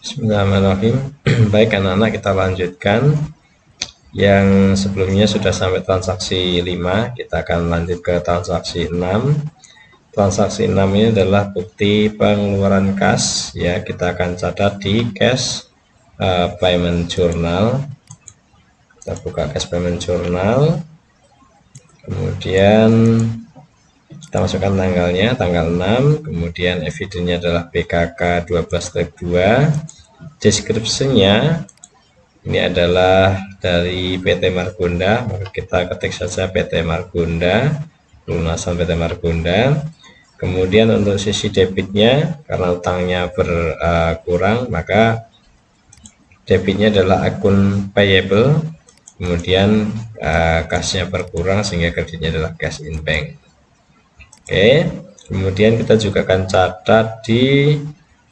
Bismillahirrahmanirrahim. Baik anak-anak, kita lanjutkan. Yang sebelumnya sudah sampai transaksi 5, kita akan lanjut ke transaksi 6. Transaksi 6 ini adalah bukti pengeluaran kas ya. Kita akan catat di cash payment journal. Kita buka cash payment journal. Kemudian kita masukkan tanggalnya, tanggal 6, kemudian evidennya adalah BKK 12/2. Deskripsinya ini adalah dari PT Margonda, maka kita ketik saja PT Margonda, lunasan PT Margonda. Kemudian untuk sisi debitnya, karena utangnya berkurang, maka debitnya adalah akun payable, kemudian kasnya berkurang sehingga kreditnya adalah cash in bank. Oke, kemudian kita juga akan catat di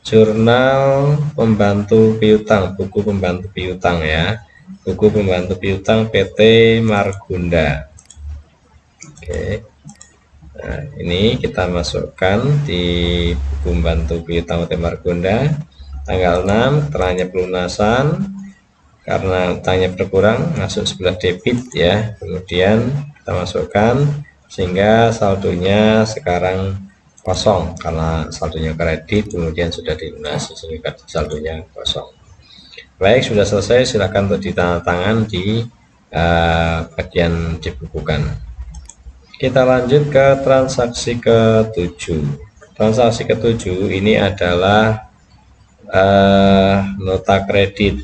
jurnal pembantu piutang, buku pembantu piutang ya, buku pembantu piutang PT Margonda. Oke, nah ini kita masukkan di buku pembantu piutang PT Margonda, tanggal 6, keterangannya pelunasan, karena utangnya berkurang masuk sebelah debit ya, kemudian kita masukkan sehingga saldonya sekarang kosong karena saldonya kredit, kemudian sudah dilunasi sehingga saldonya kosong. Baik, sudah selesai, silakan untuk ditandatangan di bagian dibukukan. Kita lanjut ke transaksi ke-7. Transaksi ke-7 ini adalah nota kredit,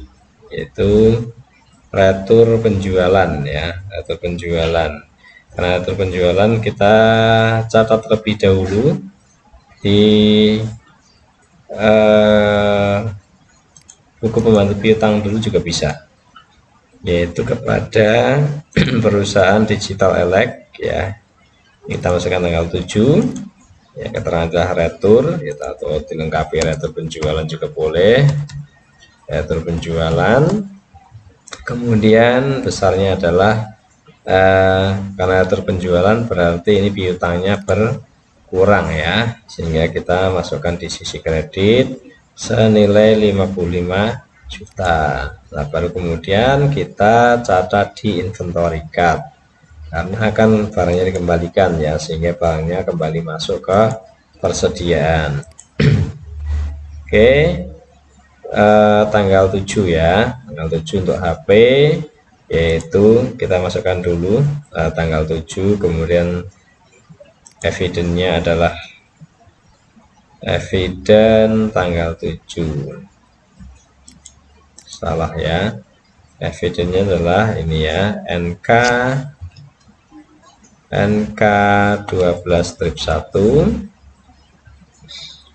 yaitu retur penjualan ya, retur penjualan. Karena retur penjualan kita catat terlebih dahulu di buku pembantu piutang dulu juga bisa, yaitu kepada perusahaan Digital Elect ya. Kita masukkan tanggal 7 ya, keterangan adalah retur ya, atau dilengkapi retur penjualan juga boleh, retur penjualan. Kemudian besarnya adalah karena retur penjualan berarti ini piutangnya berkurang ya, sehingga kita masukkan di sisi kredit senilai 55 juta. Nah, baru kemudian kita catat di inventory card karena akan barangnya dikembalikan ya, sehingga barangnya kembali masuk ke persediaan. Oke, tanggal 7 ya, tanggal 7 untuk HP, yaitu kita masukkan dulu tanggal 7, kemudian evidennya adalah eviden tanggal 7, salah ya, evidennya adalah ini ya, NK 12/1.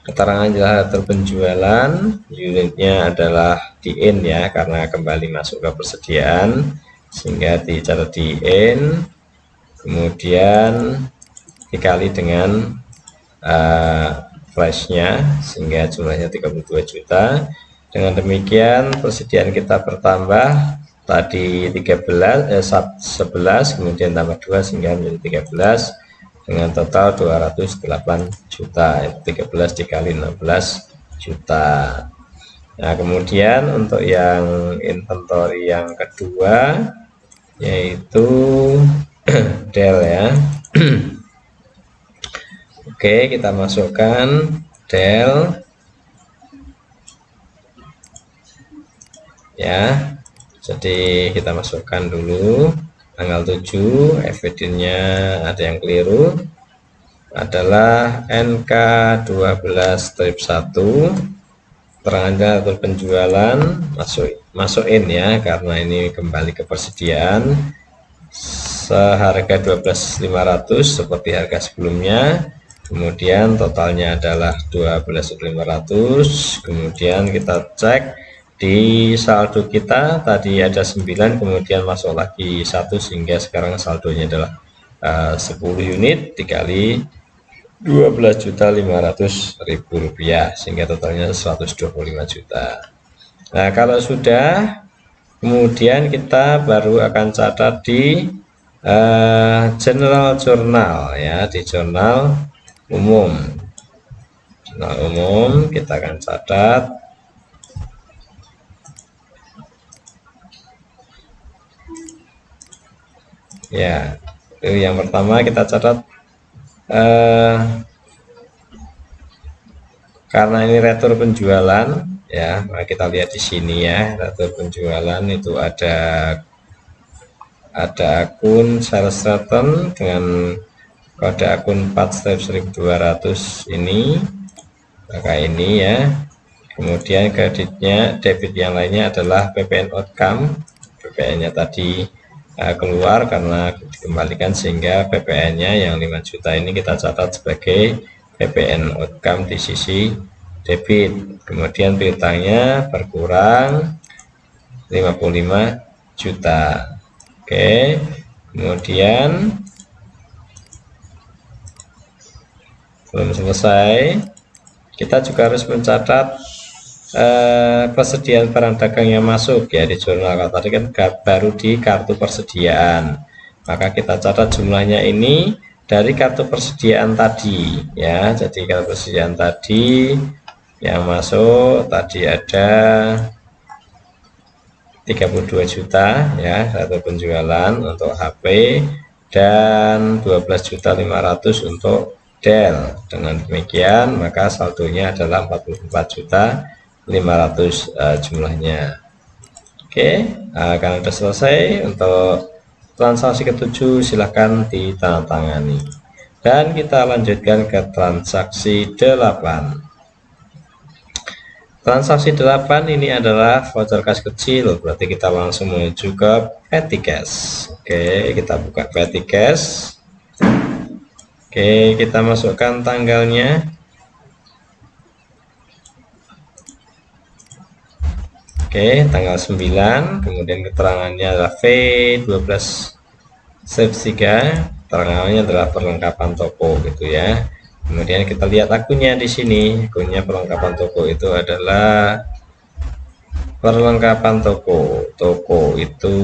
Keterangan jelas terpenjualan, unitnya adalah DIN ya, karena kembali masuk ke persediaan sehingga dicatat DIN, kemudian dikali dengan flashnya sehingga jumlahnya 32 juta. Dengan demikian persediaan kita bertambah, tadi 11, kemudian tambah 2 sehingga menjadi 13, dengan total 208 juta, 13 dikali 16 juta. Nah, kemudian untuk yang inventory yang kedua yaitu Del ya. Oke, kita masukkan Del ya. Jadi kita masukkan dulu tanggal 7, evidennya ada yang keliru, adalah NK 12/1. Keterangan atau penjualan masukin ya, karena ini kembali ke persediaan seharga 12.500 seperti harga sebelumnya. Kemudian totalnya adalah 12.500. Kemudian kita cek di saldo kita tadi ada 9, kemudian masuk lagi 1 sehingga sekarang saldonya adalah 10 unit dikali 12.500.000 rupiah sehingga totalnya 125 juta. Nah, kalau sudah, kemudian kita baru akan catat di general journal ya, di jurnal umum. Jurnal umum kita akan catat Ya, itu yang pertama kita catat karena ini retur penjualan ya, maka kita lihat di sini ya, retur penjualan itu ada akun sales return dengan kode akun 4/1200 ini, maka ini ya. Kemudian kreditnya, debit yang lainnya adalah PPN outcome, PPN-nya tadi keluar karena dikembalikan, sehingga PPN-nya yang 5 juta ini kita catat sebagai PPN outcome di sisi debit. Kemudian piutangnya berkurang 55 juta. Oke, kemudian belum selesai, kita juga harus mencatat persediaan barang dagang yang masuk ya di jurnal. Kalau tadi kan baru di kartu persediaan, maka kita catat jumlahnya ini dari kartu persediaan tadi ya. Jadi kartu persediaan tadi yang masuk tadi ada 32 juta ya, satu penjualan untuk HP, dan 12.500.000 untuk Dell. Dengan demikian maka saldonya adalah 44.500.000 jumlahnya. Oke, karena sudah selesai untuk transaksi ke-7, silahkan ditandatangani. Dan kita lanjutkan ke transaksi 8. Transaksi 8 ini adalah voucher cash kecil, berarti kita langsung menuju ke petty cash. Oke, kita buka petty cash. Oke, kita masukkan tanggalnya. Oke, tanggal 9, kemudian keterangannya adalah V12/3, keterangannya adalah perlengkapan toko gitu ya. Kemudian kita lihat akunnya di sini, akunnya perlengkapan toko itu adalah perlengkapan toko. Toko itu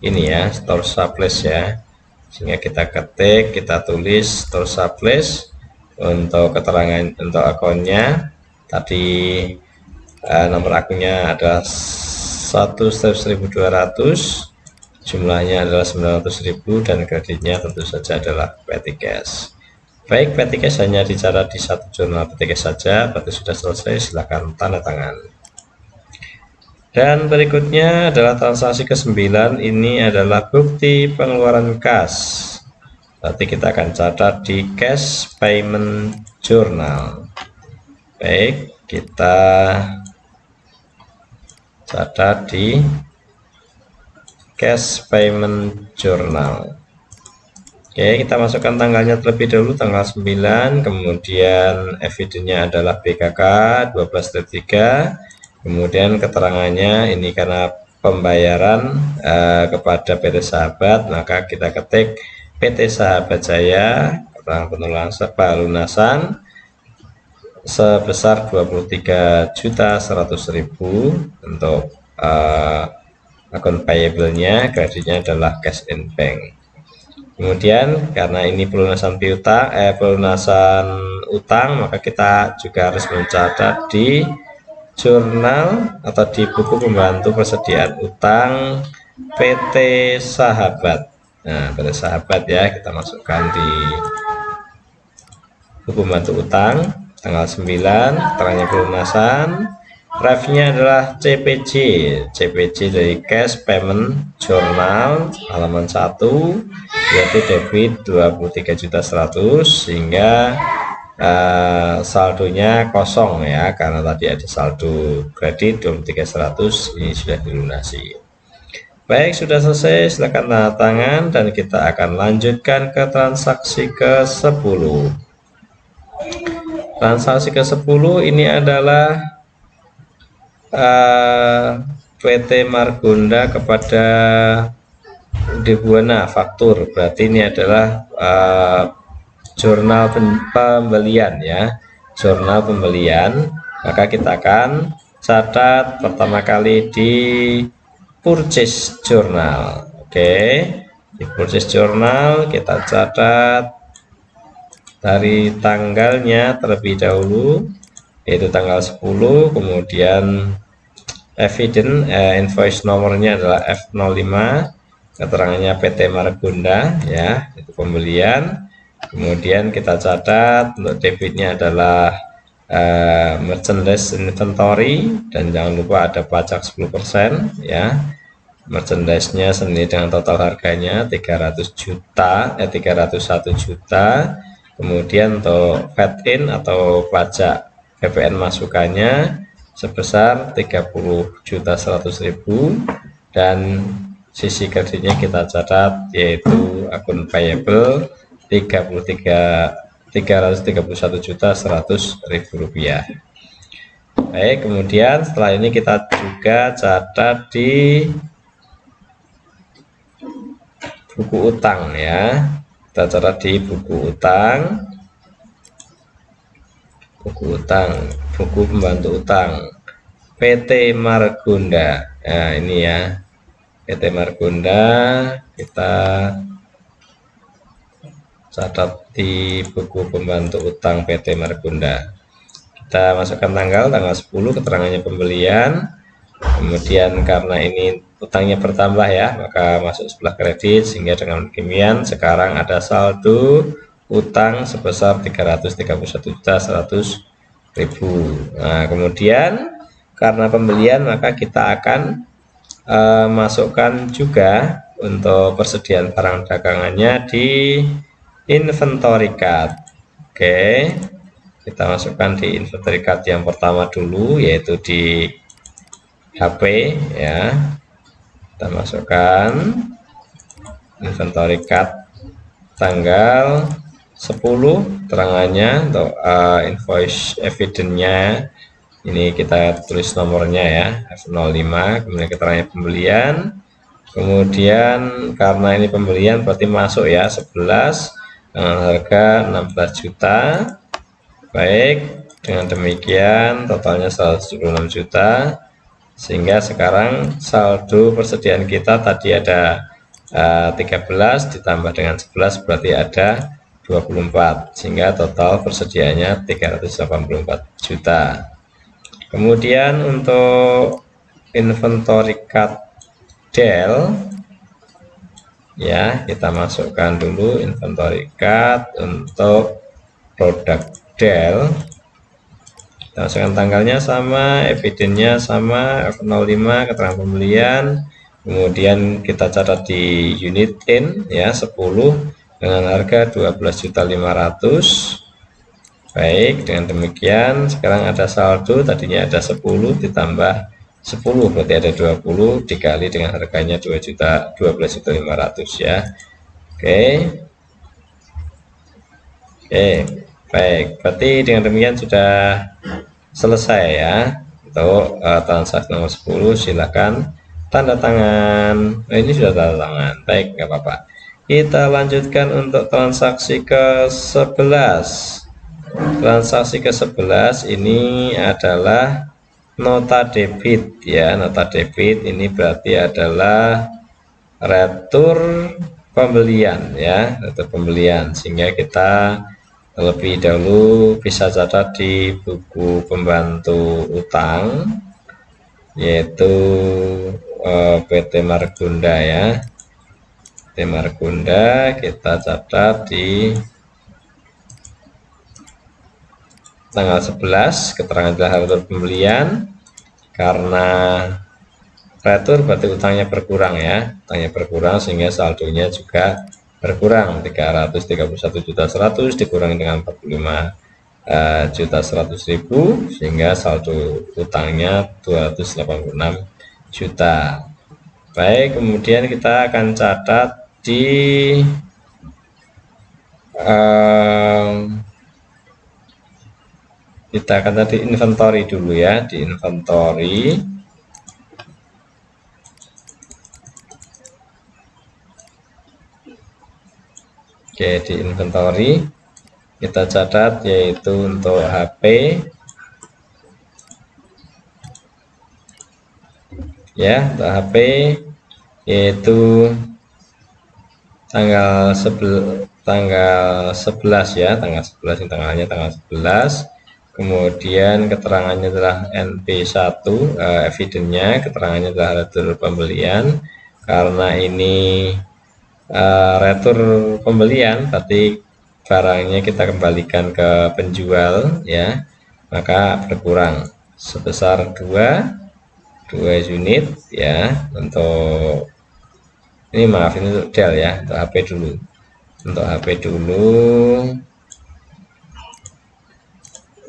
ini ya, store supplies ya. Sehingga kita ketik, kita tulis store supplies untuk keterangan untuk akunnya. Tadi nomor akunnya adalah 1/1200, jumlahnya adalah 900.000, dan kreditnya tentu saja adalah petty cash. Baik, petty cash hanya dicatat di satu jurnal petty cash saja, berarti sudah selesai, silakan tanda tangan. Dan berikutnya adalah transaksi ke-9, ini adalah bukti pengeluaran kas. Berarti kita akan catat di cash payment journal. Baik, kita catat di cash payment journal. Oke, kita masukkan tanggalnya terlebih dahulu, tanggal 9, kemudian evidennya adalah BKK 12/3. Kemudian keterangannya ini karena pembayaran kepada PT Sahabat, maka kita ketik PT Sahabat Jaya, keterangan pelunasan sebesar 23.100.000 untuk akun payable-nya, kreditnya adalah cash in bank. Kemudian karena ini pelunasan utang, maka kita juga harus mencatat di jurnal atau di buku pembantu persediaan utang PT Sahabat. Nah, PT Sahabat ya, kita masukkan di buku pembantu utang tanggal 9, terangnya pelunasan. Ref-nya adalah CPJ dari Cash Payment Journal halaman 1, yaitu debit 23.100.000, sehingga saldonya kosong ya, karena tadi ada saldo kredit 23.100, ini sudah dilunasi. Baik, sudah selesai, silakan tanda tangan dan kita akan lanjutkan ke transaksi ke-10. Transaksi ke-10 ini adalah PT Margonda kepada Debuana faktur, berarti ini adalah jurnal pembelian ya, jurnal pembelian. Maka kita akan catat pertama kali di purchase journal. Oke, di purchase journal kita catat dari tanggalnya terlebih dahulu, yaitu tanggal 10, kemudian evidence invoice nomornya adalah F05, keterangannya PT Margonda ya, itu pembelian. Kemudian kita catat untuk debitnya adalah merchandise inventory, dan jangan lupa ada pajak 10% ya. Merchandise-nya sendiri dengan total harganya 300 juta 301 juta. Kemudian untuk VAT in atau pajak PPN masukannya sebesar 30.100.000, dan sisi kreditnya kita catat yaitu akun payable 331.100.000 rupiah. Baik, kemudian setelah ini kita juga catat di buku utang ya. Kita catat di buku utang, buku pembantu utang PT Margonda. Nah, ini ya, PT Margonda kita catat di buku pembantu utang PT Margonda. Kita masukkan tanggal 10, keterangannya pembelian. Kemudian karena ini utangnya bertambah ya, maka masuk sebelah kredit, sehingga dengan demikian sekarang ada saldo utang sebesar 331.100.000. Nah, kemudian karena pembelian maka kita akan masukkan juga untuk persediaan barang dagangannya di inventory card. Oke, kita masukkan di inventory card yang pertama dulu, yaitu di HP ya. Kita masukkan inventory card tanggal 10, terangannya untuk invoice evidence-nya ini kita tulis nomornya ya, F05, kemudian keterangan pembelian. Kemudian karena ini pembelian berarti masuk ya 11 dengan harga 16 juta. Baik, dengan demikian totalnya 176 juta, sehingga sekarang saldo persediaan kita tadi ada 13 ditambah dengan 11 berarti ada 24, sehingga total persediaannya 384 juta. Kemudian untuk inventory card Dell ya, kita masukkan dulu inventory card untuk produk Dell. Kita masukkan tanggalnya sama, evidence-nya sama, F05, keterangan pembelian. Kemudian kita catat di unit in ya 10 dengan harga 12.500.000. Baik, dengan demikian sekarang ada saldo, tadinya ada 10 ditambah 10 berarti ada 20 dikali dengan harganya 12.500.000 ya. Oke. Baik, berarti dengan demikian sudah selesai ya untuk transaksi nomor 10. Silakan tanda tangan. Nah, ini sudah tanda tangan. Baik, nggak apa-apa. Kita lanjutkan untuk transaksi ke-11. Transaksi ke-11 ini adalah nota debit ya. Nota debit ini berarti adalah retur pembelian ya, retur pembelian, sehingga kita terlebih dahulu bisa catat di buku pembantu utang, yaitu PT Margonda ya. PT Margonda kita catat di tanggal 11, keterangan jelas retur pembelian. Karena retur berarti utangnya berkurang ya, utangnya berkurang sehingga saldonya juga berkurang, 331.100.000 dikurangi dengan 45.100.000 sehingga saldo utangnya 286 juta. Baik, kemudian kita akan catat di kita akan tadi inventory dulu ya, di inventory. Oke, di inventory kita catat yaitu untuk HP ya, untuk HP yaitu tanggal 11 ya, tanggal 11 ini tanggalnya tanggal 11. Kemudian keterangannya adalah NP1, evidence-nya keterangannya adalah retur pembelian. karena ini retur pembelian, berarti barangnya kita kembalikan ke penjual ya, maka berkurang sebesar 2 unit ya. Untuk ini, maaf, ini untuk Dell ya, untuk HP dulu. Untuk HP dulu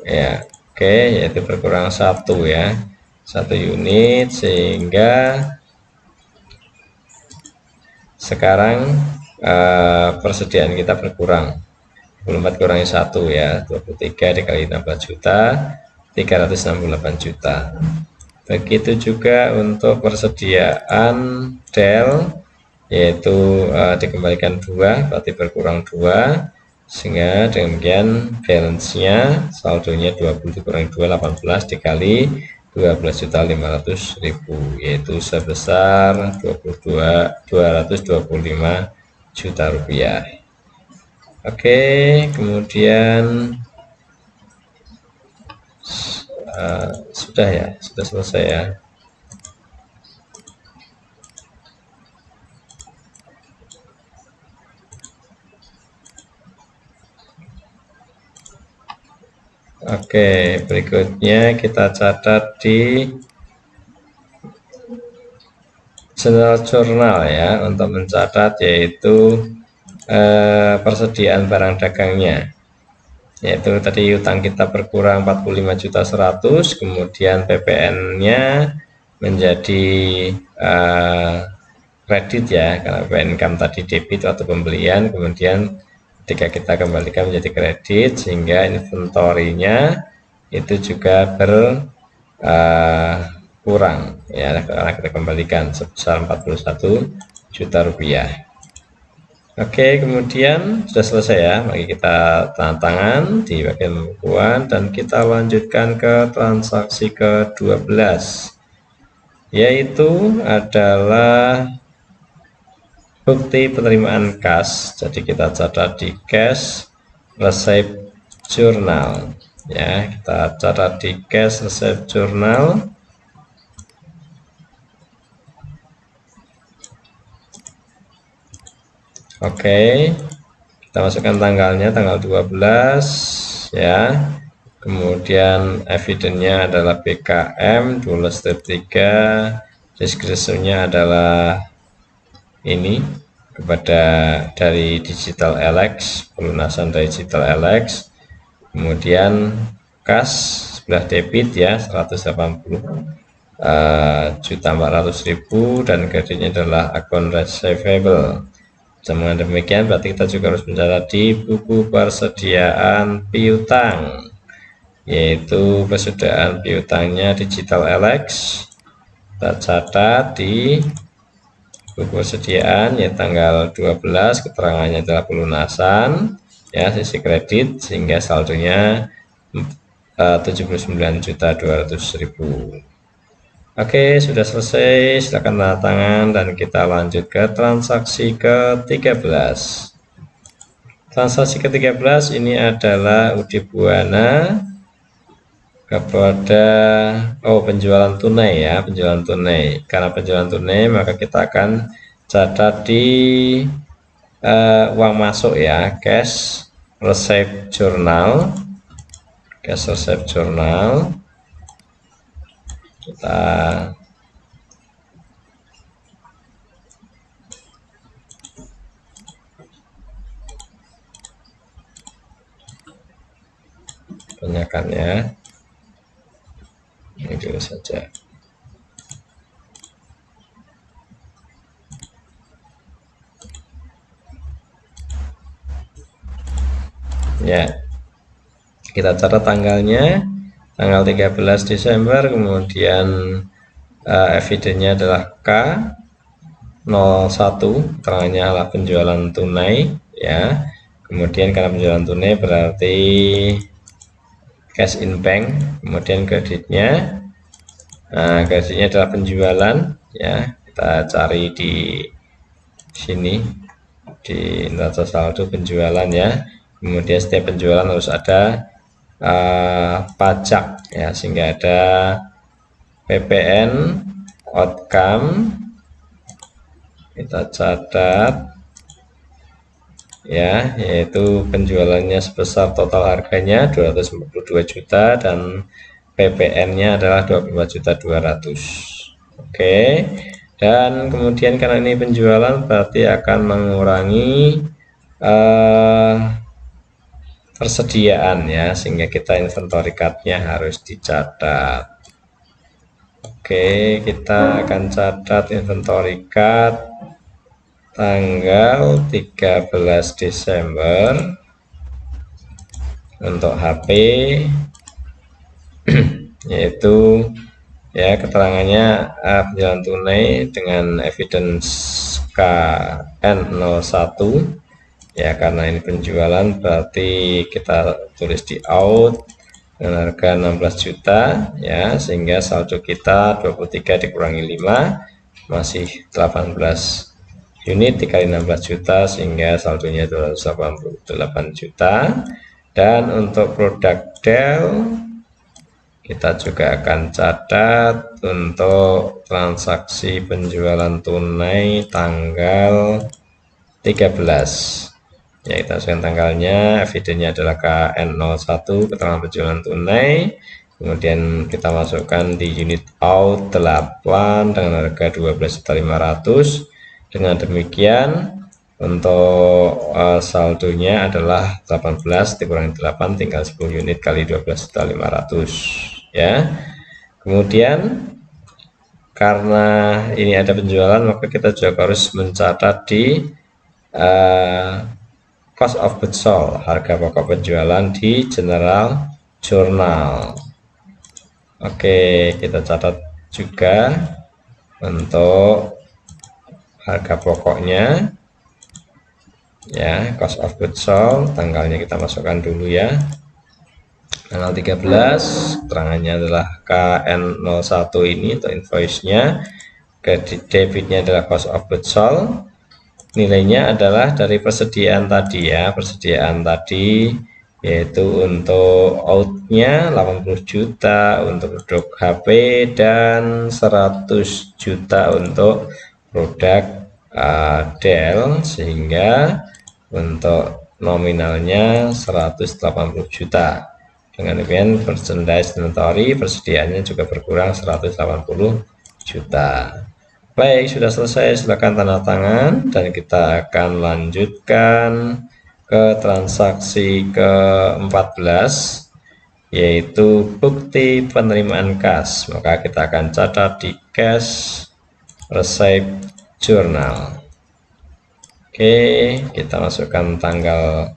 ya, oke, yaitu berkurang 1 ya, 1 unit, sehingga sekarang persediaan kita berkurang. 24 kurangi 1 ya, 23 dikali 16 juta, 368 juta. Begitu juga untuk persediaan Dell, yaitu dikembalikan 2, berarti berkurang 2, sehingga demikian balance-nya, saldonya 20 dikurangi 2, 18 dikali 12.500.000, yaitu sebesar 225 juta rupiah. Oke, kemudian sudah ya, sudah selesai ya. Oke, berikutnya kita catat di general journal ya, untuk mencatat yaitu persediaan barang dagangnya, yaitu tadi utang kita berkurang 45.100.000, kemudian PPN-nya menjadi kredit ya, karena PPN income tadi debit atau pembelian, kemudian ketika kita kembalikan menjadi kredit, sehingga inventory-nya itu juga berkurang ya, karena kita kembalikan sebesar 41 juta rupiah. Oke, kemudian sudah selesai ya, mari kita tanda tangan di bagian pembukuan dan kita lanjutkan ke transaksi ke-12, yaitu adalah bukti penerimaan kas. Jadi kita catat di cash receipt journal ya, kita catat di cash receipt journal. Oke, kita masukkan tanggalnya, tanggal 12 ya, kemudian evidennya adalah BKM 12/3, deskripsinya adalah ini kepada dari Digital Alex, pelunasan dari Digital Alex, kemudian kas sebelah debit ya 180.400.000 dan kreditnya adalah akun receivable. Dengan demikian berarti kita juga harus mencatat di buku persediaan piutang, yaitu persediaan piutangnya Digital Alex. Kita catat di buku persediaan ya, tanggal 12, keterangannya adalah pelunasan ya, sisi kredit, sehingga saldonya 79.200.000. Oke, sudah selesai, silakan tanda tangan dan kita lanjut ke transaksi ke-13. Transaksi ke-13 ini adalah Udi Buana kepada penjualan tunai ya, penjualan tunai. Karena penjualan tunai maka kita akan catat di uang masuk ya, cash receipt journal. Cash receipt journal kita banyakkan ya, ini dulu saja. Ya, kita catat tanggalnya, tanggal 13 Desember, kemudian evidennya adalah K01, keterangannya adalah penjualan tunai ya, kemudian karena penjualan tunai berarti cash in bank, kemudian kreditnya, kreditnya adalah penjualan ya, kita cari di sini di neraca saldo penjualan ya, kemudian setiap penjualan harus ada pajak ya, sehingga ada PPN outcome kita catat ya, yaitu penjualannya sebesar total harganya 242 juta dan PPN-nya adalah 25.200.000. Oke. Dan kemudian karena ini penjualan berarti akan mengurangi persediaan ya, sehingga kita inventory card-nya harus dicatat. Oke, kita akan catat inventory card tanggal 13 Desember untuk HP, yaitu ya keterangannya penjualan tunai dengan evidence KN01 ya, karena ini penjualan berarti kita tulis di out dengan harga 16 juta ya, sehingga saldo kita 23 dikurangi 5 masih 18 unit dikali 16 juta sehingga saldonya 288 juta. Dan untuk produk Dell kita juga akan catat untuk transaksi penjualan tunai tanggal 13 ya, kita masukkan tanggalnya, evidennya adalah KN01 keterangan penjualan tunai, kemudian kita masukkan di unit out 8 dengan harga 12.500.000. Dengan demikian untuk saldonya adalah 18 dikurangi 8 tinggal 10 unit kali 12.500.000 ya. Kemudian karena ini ada penjualan, maka kita juga harus mencatat di cost of goods sold, harga pokok penjualan di general journal. Oke, kita catat juga untuk harga pokoknya ya, cost of goods sold, tanggalnya kita masukkan dulu ya, tanggal 13, keterangannya adalah KN01 ini untuk invoice-nya, debitnya adalah cost of goods sold, nilainya adalah dari persediaan tadi ya, persediaan tadi yaitu untuk outnya 80 juta untuk produk HP dan 100 juta untuk produk Dell, sehingga untuk nominalnya 180 juta. Dengan demikian merchandise inventory persediaannya juga berkurang 180 juta. Baik, sudah selesai, silakan tanda tangan dan kita akan lanjutkan ke transaksi ke-14 yaitu bukti penerimaan kas. Maka kita akan catat di cash receipt journal. Oke, kita masukkan tanggal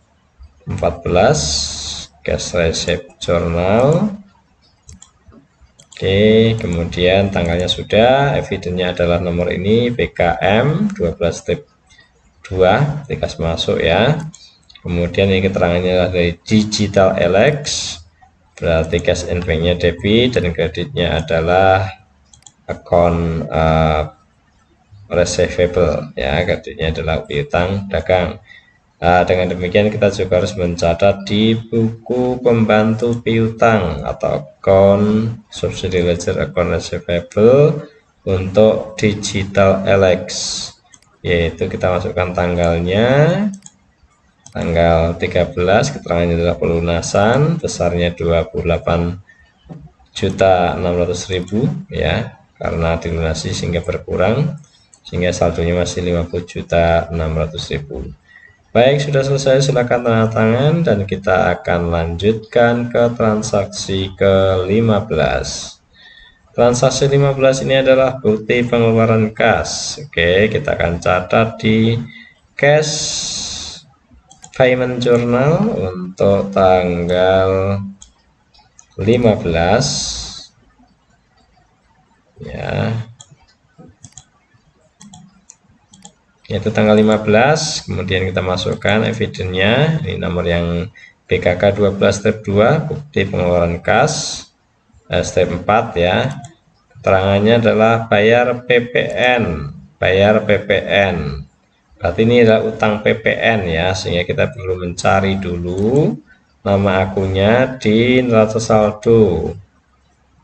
14 cash receipt journal. Oke, kemudian tanggalnya sudah, evidennya adalah nomor ini BKM 12-2, dikasih masuk ya. Kemudian ini keterangannya adalah dari Digital Alex, berarti cash in banknya debit dan kreditnya adalah account receivable ya, kreditnya adalah piutang dagang. Dengan demikian kita juga harus mencatat di buku pembantu piutang atau account subsidy ledger account receivable untuk Digital Alex, yaitu kita masukkan tanggalnya tanggal 13, keterangannya adalah pelunasan besarnya 28.600.000 ya, karena dilunasi sehingga berkurang sehingga saldonya masih 50.600.000. Baik, sudah selesai, silakan tanda tangan dan kita akan lanjutkan ke transaksi ke-15. Transaksi 15 ini adalah bukti pengeluaran kas. Oke, kita akan catat di cash payment journal untuk tanggal 15 ya, yaitu tanggal 15. Kemudian kita masukkan evidennya, ini nomor yang BKK 12-2 bukti pengeluaran kas step 4 ya. Keterangannya adalah bayar PPN, berarti ini adalah utang PPN ya, sehingga kita perlu mencari dulu nama akunnya di neraca saldo.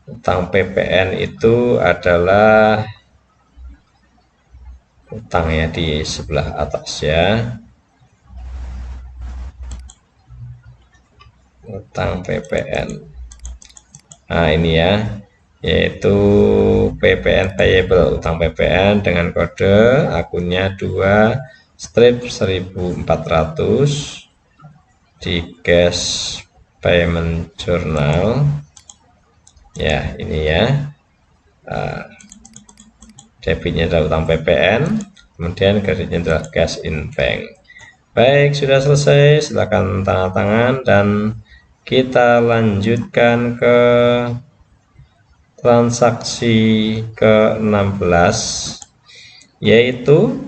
Utang PPN itu adalah utang ya di sebelah atas ya, utang PPN. Nah ini ya, yaitu PPN payable, utang PPN dengan kode akunnya 2 strip 1400 di cash payment journal ya, ini ya. Debitnya adalah utang PPN, kemudian kreditnya adalah cash in bank. Baik, sudah selesai, silakan tanda tangan dan kita lanjutkan ke transaksi ke-16, yaitu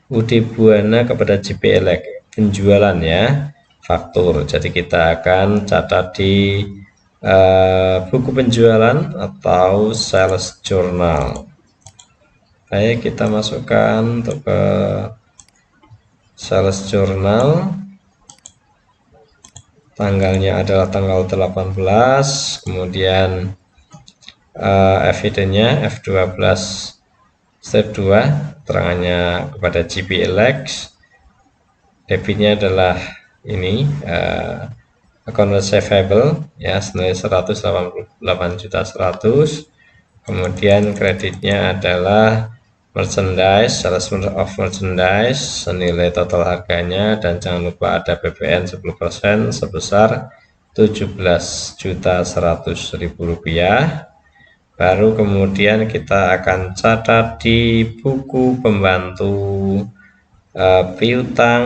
Budi Buana kepada JP Elect, penjualan ya, faktur. Jadi kita akan catat di buku penjualan atau sales journal. Baik, kita masukkan untuk ke sales journal. Tanggalnya adalah tanggal 18, kemudian evidennya F12 step 2, terangannya kepada JP Elect. Debitnya adalah ini account receivable ya, senilai 188.100.000. Kemudian kreditnya adalah merchandise, sales of merchandise, senilai total harganya, dan jangan lupa ada PPN 10% sebesar 17.100.000 rupiah. Baru kemudian kita akan catat di buku pembantu piutang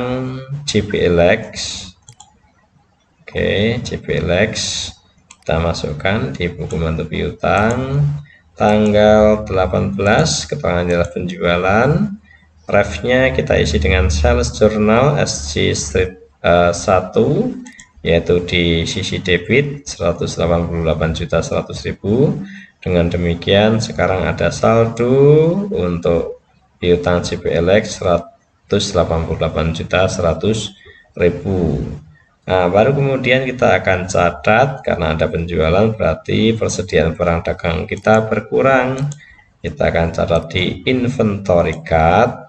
JP Elect. Oke, JP Elect kita masukkan di buku pembantu piutang tanggal 18, keterangan adalah penjualan. Refnya kita isi dengan sales journal SC strip 1, yaitu di sisi debit 188.100.000. Dengan demikian sekarang ada saldo untuk piutang JP Elect 188.100.000. Nah, baru kemudian kita akan catat, karena ada penjualan berarti persediaan barang dagang kita berkurang. Kita akan catat di inventory card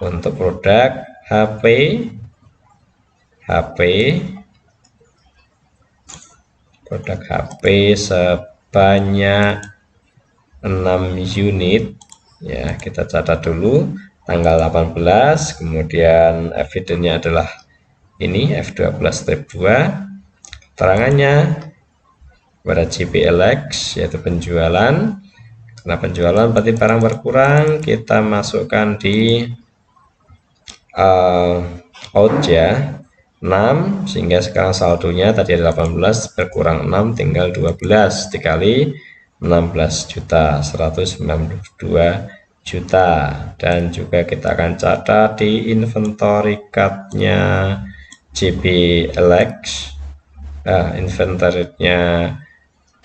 untuk produk HP produk HP sebanyak 6 unit ya. Kita catat dulu tanggal 18, kemudian evidennya adalah ini F12 step 2, terangannya pada JP Elect yaitu penjualan. Karena penjualan berarti barang berkurang, kita masukkan di out ya 6, sehingga sekarang saldonya tadi ada 18 berkurang 6 tinggal 12 dikali 16.192 juta. Dan juga kita akan catat di inventory card-nya JP Elect, inventory-nya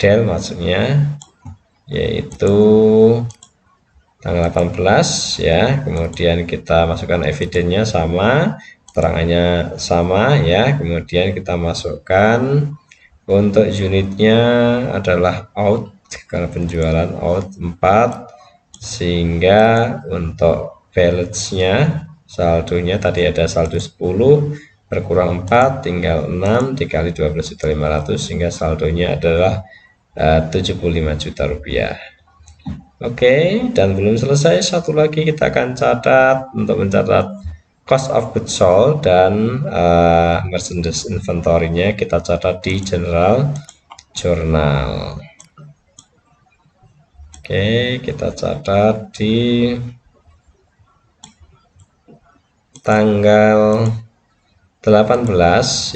Dell maksudnya, yaitu tanggal 18 ya. Kemudian kita masukkan evidennya sama, keterangannya sama ya. Kemudian kita masukkan untuk unitnya adalah out, karena penjualan out 4, sehingga untuk balance-nya saldonya tadi ada saldo 10 berkurang 4 tinggal 6 dikali 12.500, sehingga saldonya adalah 75 juta rupiah. Oke, dan belum selesai, satu lagi kita akan catat untuk mencatat cost of goods sold dan merchandise inventory-nya kita catat di general journal. Oke, kita catat di tanggal 18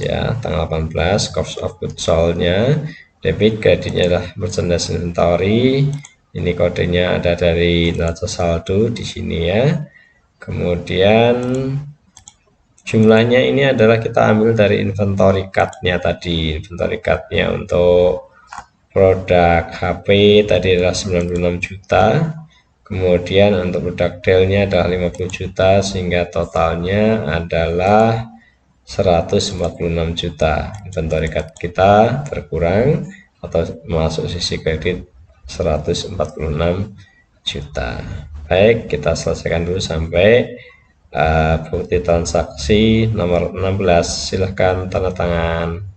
ya, tanggal 18 cost of goods sold-nya, debit, kreditnya adalah merchandise inventory. Ini kodenya ada dari neraca saldo di sini ya. Kemudian jumlahnya ini adalah kita ambil dari inventory card-nya tadi. Inventory card-nya untuk produk HP tadi adalah 96 juta. Kemudian untuk produk Dell-nya adalah 50 juta, sehingga totalnya adalah 146 juta. Inventory card kita berkurang atau masuk sisi kredit 146 juta. Baik, kita selesaikan dulu sampai bukti transaksi nomor 16. Silahkan tanda tangan.